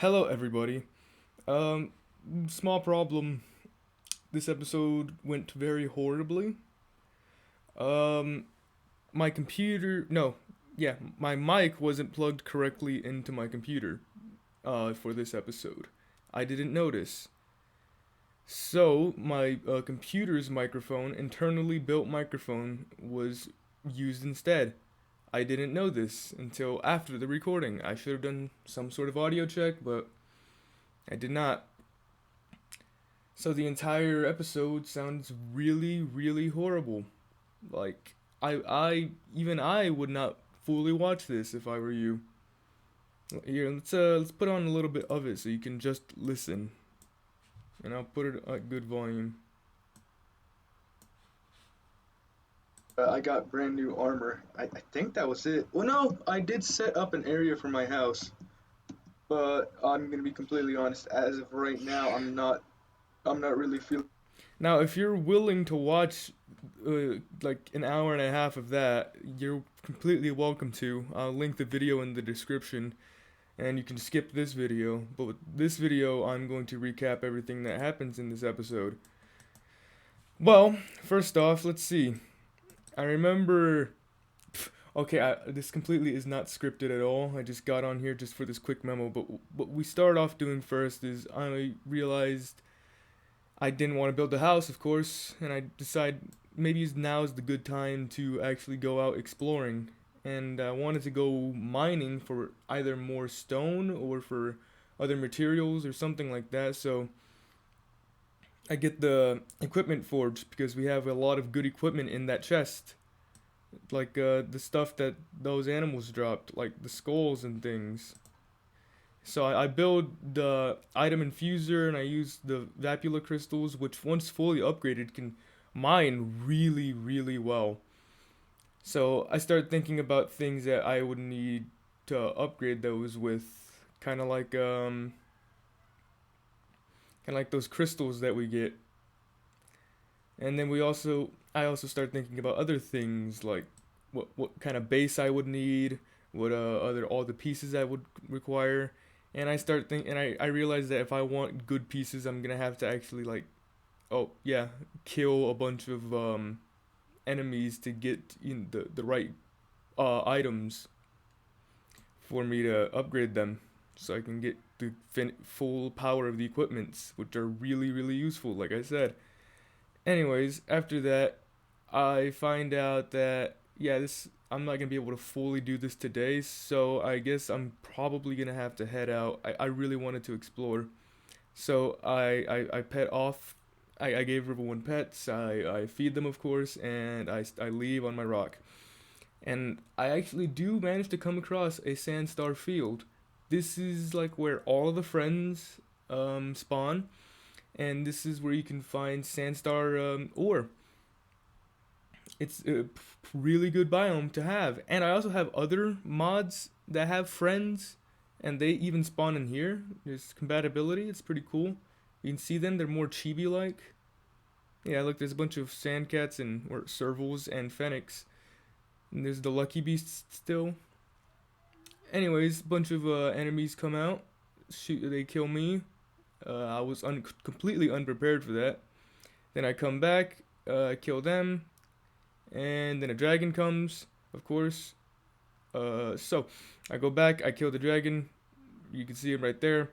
Hello, everybody. Um, Small problem. This episode went very horribly. Um, my computer, no, yeah, my mic wasn't plugged correctly into my computer, for this episode. I didn't notice. So, my computer's microphone, internally built microphone, was used instead. I didn't know this until after the recording. I should have done some sort of audio check, but I did not. So the entire episode sounds really, really horrible. Like even I would not fully watch this if I were you. Here, let's put on a little bit of it so you can just listen, and I'll put it at good volume. I got brand new armor. I think that was it. Well, no, I did set up an area for my house, but I'm gonna be completely honest. As of right now, I'm not really feeling. Now, if you're willing to watch like an hour and a half of that, you're completely welcome to. I'll link the video in the description, and you can skip this video. But with this video, I'm going to recap everything that happens in this episode. Well, first off, let's see. I remember. Okay, this completely is not scripted at all. I just got on here just for this quick memo. But what we start off doing first is I realized I didn't want to build a house, of course, and I decide maybe now is the good time to actually go out exploring. And I wanted to go mining for either more stone or for other materials or something like that. So I get the equipment forge because we have a lot of good equipment in that chest, like the stuff that those animals dropped, like the skulls and things. So I build the item infuser and I use the Vapula crystals, which once fully upgraded can mine really, really well. So I started thinking about things that I would need to upgrade those with, kind of like those crystals that we get. And then I also started thinking about other things like what kind of base I would need, what other all the pieces I would require, and I realized that if I want good pieces, I'm gonna have to actually like, oh yeah, kill a bunch of enemies to get the right items for me to upgrade them, so I can get the full power of the equipments, which are really really useful. Like I said. Anyways, after that, I find out that yeah, this I'm not gonna be able to fully do this today, so I guess I'm probably gonna have to head out. I really wanted to explore, so I pet off. I gave everyone pets. I feed them, of course, and I leave on my rock. And I actually do manage to come across a Sandstar field. This is like where all of the friends spawn, and this is where you can find Sandstar ore. It's a really good biome to have. And I also have other mods that have friends, and they even spawn in here. There's compatibility. It's pretty cool. You can see them. They're more chibi like. Yeah, look, there's a bunch of sandcats and or servals and fennecs. And there's the lucky beasts still. Anyways, a bunch of enemies come out. Shoot, they kill me. I was completely unprepared for that. Then I come back, kill them, and then a dragon comes, of course. So I go back, I kill the dragon. You can see him right there.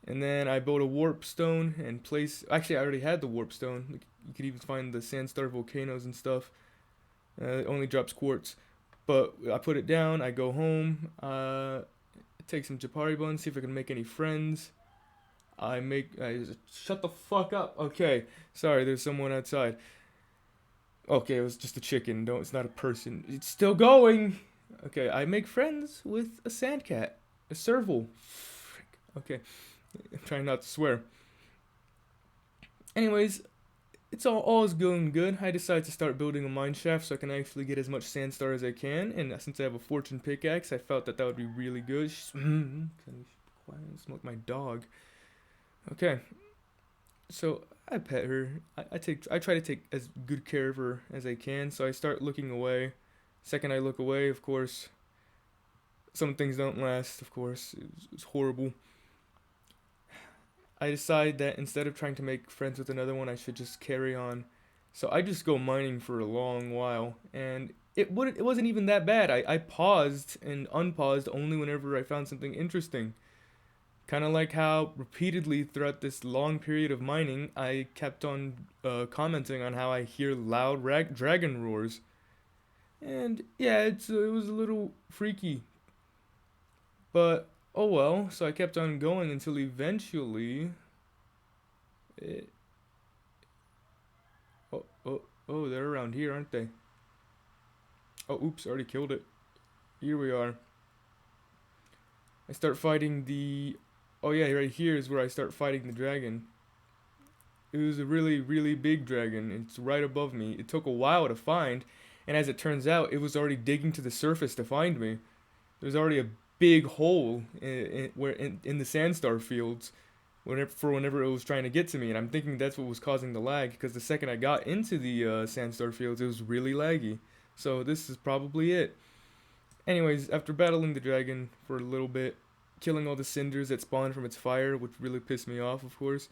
And then I build a warp stone and place. Actually, I already had the warp stone. Like, you could even find the sandstar volcanoes and stuff. It only drops quartz. But I put it down. I go home. Take some Japari buns. See if I can make any friends. Shut the fuck up. Okay, sorry. There's someone outside. Okay, it was just a chicken. Don't. It's not a person. It's still going. Okay, I make friends with a sandcat, a serval. Frick. Okay, I'm trying not to swear. Anyways, it's all is going good. I decided to start building a mine shaft so I can actually get as much sandstar as I can. And since I have a fortune pickaxe, I felt that that would be really good. Can you quiet and smoke my dog? Okay, so I pet her. I try to take as good care of her as I can. So I start looking away. Second I look away, of course, some things don't last, of course. It's horrible. I decide that instead of trying to make friends with another one, I should just carry on. So I just go mining for a long while, and it wasn't even that bad. I paused and unpaused only whenever I found something interesting. Kind of like how repeatedly throughout this long period of mining, I kept on commenting on how I hear loud dragon roars. And yeah, it was a little freaky, but oh well. So I kept on going until eventually, it, oh, they're around here, aren't they? Oh, oops, already killed it. Here we are. I start fighting the. Oh yeah, right here is where I start fighting the dragon. It was a really, really big dragon. It's right above me. It took a while to find, and as it turns out, it was already digging to the surface to find me. There's already a big hole in the sandstar fields whenever it was trying to get to me, and I'm thinking that's what was causing the lag because the second I got into the sandstar fields, it was really laggy. So this is probably it. Anyways, after battling the dragon for a little bit, killing all the cinders that spawned from its fire, which really pissed me off, of course,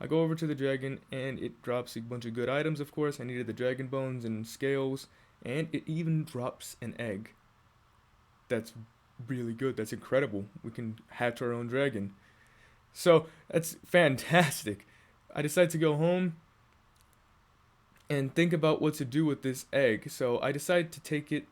I go over to the dragon and it drops a bunch of good items, of course. I needed the dragon bones and scales, and it even drops an egg. That's really good. That's incredible. We can hatch our own dragon. So that's fantastic. I decided to go home and think about what to do with this egg. So I decided to take it.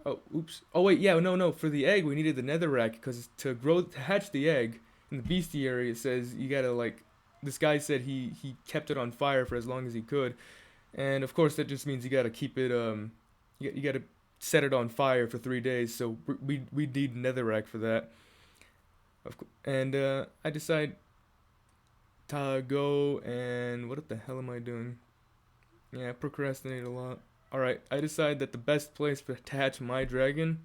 Oh, oops. Oh wait, yeah, no. For the egg, we needed the netherrack because to hatch the egg in the bestiary, it says you gotta like. This guy said he kept it on fire for as long as he could, and of course that just means you gotta keep it you gotta set it on fire for 3 days. So we need netherrack for that. And I decide to go and what the hell am I doing? Yeah, I procrastinate a lot. Alright, I decide that the best place to hatch my dragon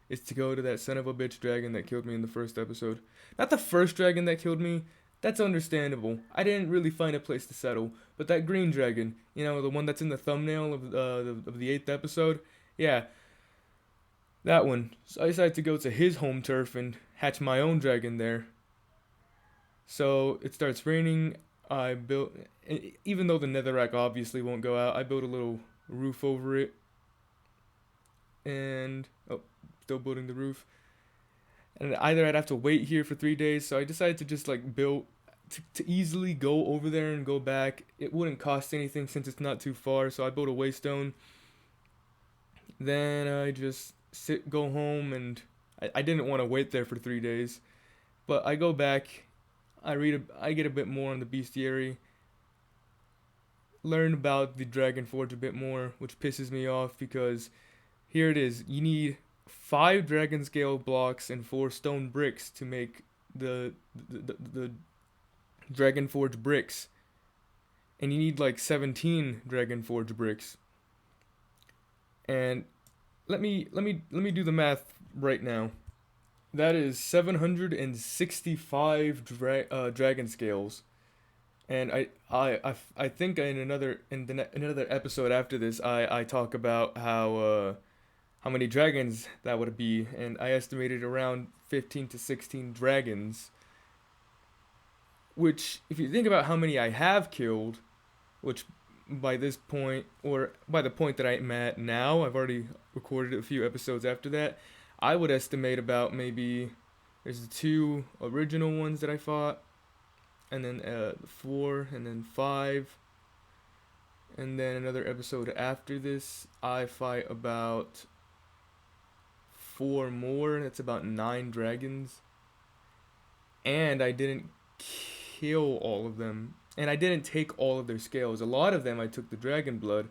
is to go to that son of a bitch dragon that killed me in the first episode. Not the first dragon that killed me, that's understandable. I didn't really find a place to settle. But that green dragon, the one that's in the thumbnail of the 8th episode, yeah, that one. So I decided to go to his home turf and hatch my own dragon there. So it starts raining. I built, even though the netherrack obviously won't go out, I built a little roof over it. And, oh, still building the roof. And either I'd have to wait here for 3 days, so I decided to just like build to easily go over there and go back. It wouldn't cost anything since it's not too far, so I built a waystone. Then I just go home, and I didn't want to wait there for 3 days, but I go back. I get a bit more on the bestiary. Learn about the Dragon Forge a bit more, which pisses me off because here it is. You need 5 dragon scale blocks and 4 stone bricks to make the Dragon Forge bricks, and you need like 17 Dragon Forge bricks. And let me do the math right now. That is 765 dragon scales. And I think in another episode after this I talk about how many dragons that would be, and I estimated around 15 to 16 dragons. Which, if you think about how many I have killed, which by this point, or by the point that I'm at now, I've already recorded a few episodes after that, I would estimate about maybe, there's the 2 original ones that I fought, and then 4, and then 5, and then another episode after this, I fight about 4 more, that's about 9 dragons, and I didn't kill all of them, and I didn't take all of their scales. A lot of them I took the dragon blood,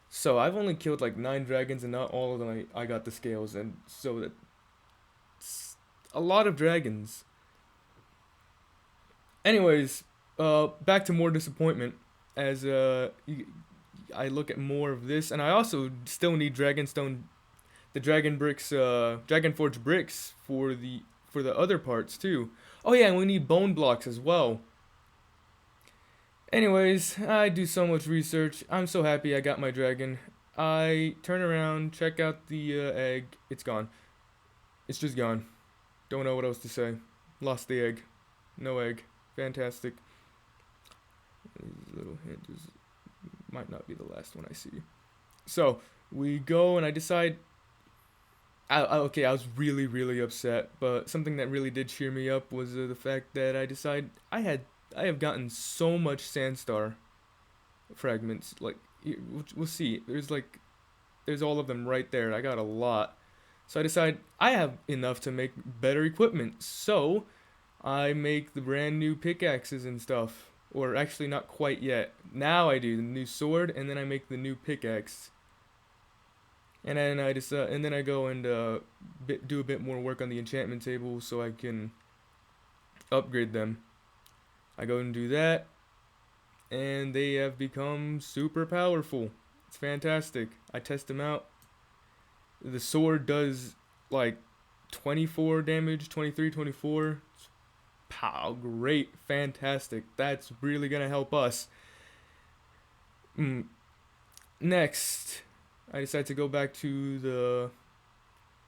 so I've only killed like 9 dragons, and not all of them I got the scales, and so that's a lot of dragons. Anyways, back to more disappointment as I look at more of this, and I also still need Dragonstone, the Dragon bricks, Dragon Forge bricks for the other parts too. Oh yeah, and we need bone blocks as well. Anyways, I do so much research. I'm so happy I got my dragon. I turn around, check out the egg. It's gone. it's just gone. Don't know what else to say. Lost the egg. No egg. Fantastic. Little hint is might not be the last one I see. So we go and I decide. Okay, I was really really upset, but something that really did cheer me up was the fact that I have gotten so much Sandstar fragments. Like we'll see. There's all of them right there. I got a lot. So I decide I have enough to make better equipment. So I make the brand new pickaxes and stuff. Or actually, not quite yet. Now I do the new sword, and then I make the new pickaxe. And then I go and do a bit more work on the enchantment table so I can upgrade them. I go and do that, and they have become super powerful. It's fantastic. I test them out. The sword does like 24 damage, 23, 24. Pow, great, fantastic. That's really gonna help us. Next, I decide to go back to the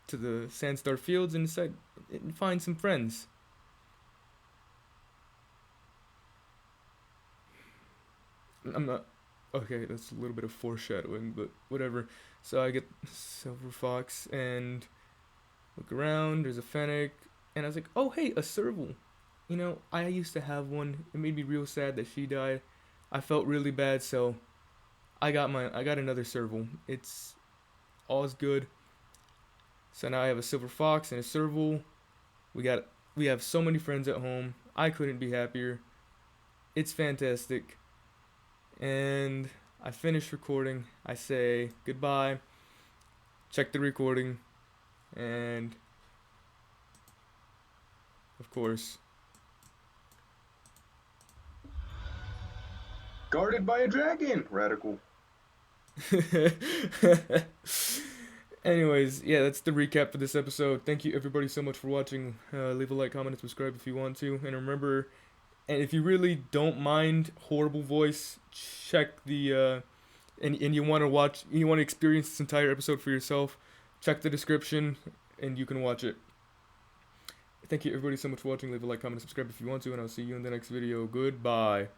Sandstar Fields and decide and find some friends. I'm not okay. That's a little bit of foreshadowing, but whatever. So I get Silver Fox and look around. There's a Fennec, and I was like, oh hey, a Serval. You know, I used to have one. It made me real sad that she died. I felt really bad, so I got another Serval. It's all's good. So now I have a Silver Fox and a Serval. We have so many friends at home. I couldn't be happier. It's fantastic. And I finish recording. I say goodbye. Check the recording, and of course, Guarded by a dragon. Radical. anyways, yeah, that's the recap for this episode. Thank you everybody so much for watching. Leave a like, comment, and subscribe if you want to. And remember, and if you really don't mind horrible voice, check the and you want to experience this entire episode for yourself, check the description and you can watch it. Thank you everybody so much for watching. Leave a like, comment, and subscribe if you want to, and I'll see you in the next video. Goodbye.